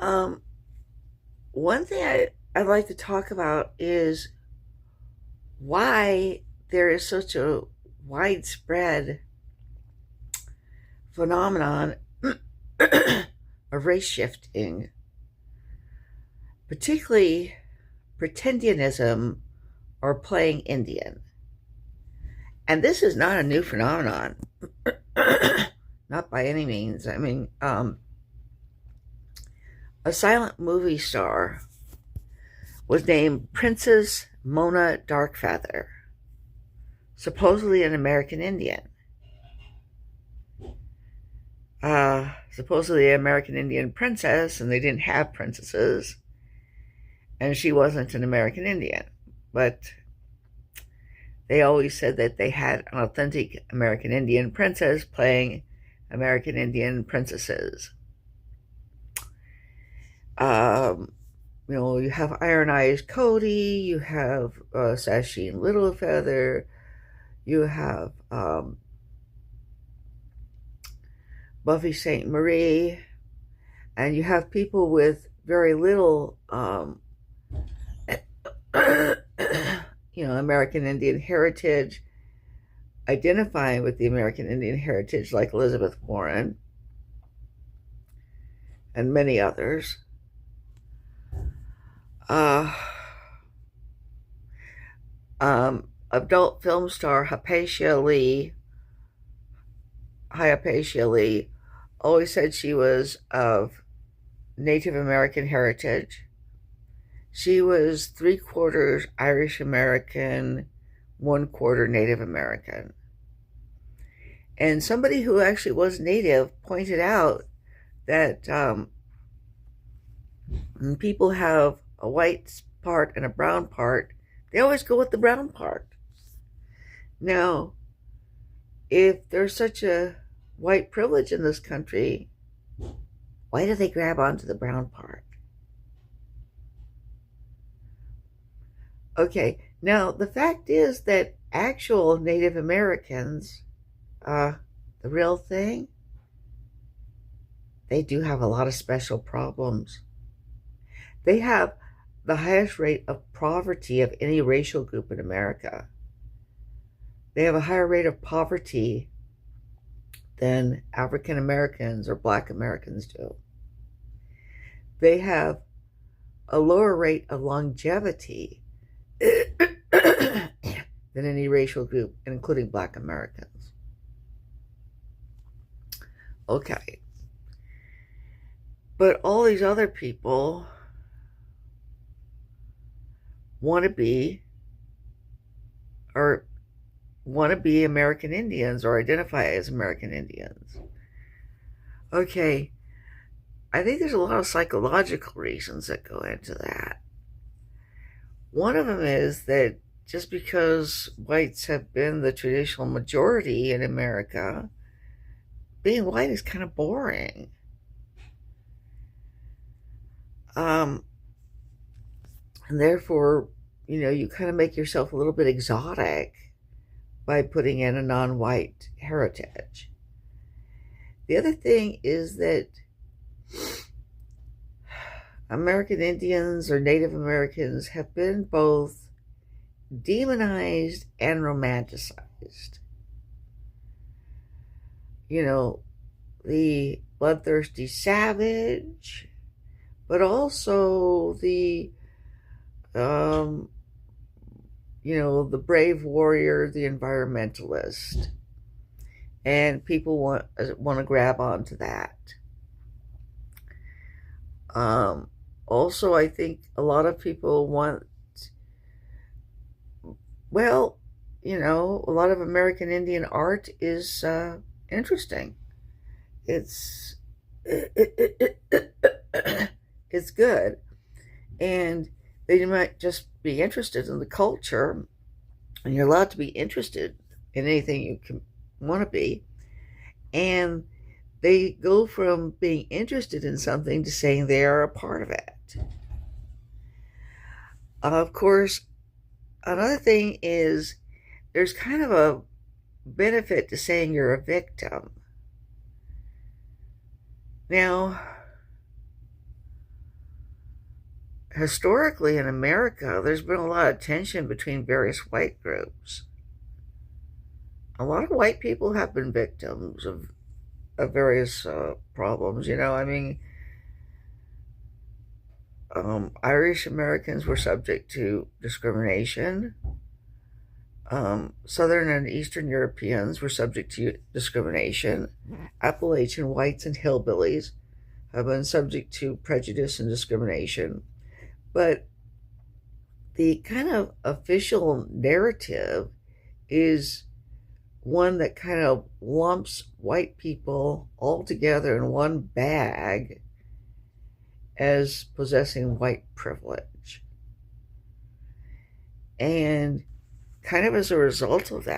Um, One thing I'd like to talk about is why there is such a widespread phenomenon of race shifting, particularly pretendianism or playing Indian. And this is not a new phenomenon, not by any means. A silent movie star was named Princess Mona Darkfeather, supposedly an American Indian. Supposedly an American Indian princess, and they didn't have princesses, and she wasn't an American Indian. But they always said that they had an authentic American Indian princess playing American Indian princesses. You have Iron Eyes Cody, you have Sasheen Littlefeather, you have Buffy St. Marie, and you have people with very little, American Indian heritage, identifying with the American Indian heritage, like Elizabeth Warren and many others. Adult film star Hypatia Lee always said she was of Native American heritage. She was 3/4 Irish American, 1/4 Native American. And somebody who actually was Native pointed out that when people have a white part and a brown part, they always go with the brown part. Now, if there's such a white privilege in this country, why do they grab onto the brown part? Okay, now the fact is that actual Native Americans, the real thing, they do have a lot of special problems. They have the highest rate of poverty of any racial group in America. They have a higher rate of poverty than African Americans or Black Americans do. They have a lower rate of longevity than any racial group, including Black Americans. Okay. But all these other people want to be American Indians or identify as American Indians. Okay, I think there's a lot of psychological reasons that go into that. One of them is that just because whites have been the traditional majority in America, being white is kind of boring. And therefore, you kind of make yourself a little bit exotic by putting in a non-white heritage. The other thing is that American Indians or Native Americans have been both demonized and romanticized. The bloodthirsty savage, but also the brave warrior, the environmentalist, and people want to grab onto that. Also, I think a lot of people want, a lot of American Indian art is interesting. It's it's good, and they might just be interested in the culture, and you're allowed to be interested in anything you can want to be, and they go from being interested in something to saying they are a part of it. Of course, another thing is there's kind of a benefit to saying you're a victim. Now, historically in America, there's been a lot of tension between various white groups. A lot of white people have been victims of various problems. I mean, Irish Americans were subject to discrimination. Southern and Eastern Europeans were subject to discrimination. Appalachian whites and hillbillies have been subject to prejudice and discrimination. But the kind of official narrative is one that kind of lumps white people all together in one bag as possessing white privilege. And kind of as a result of that,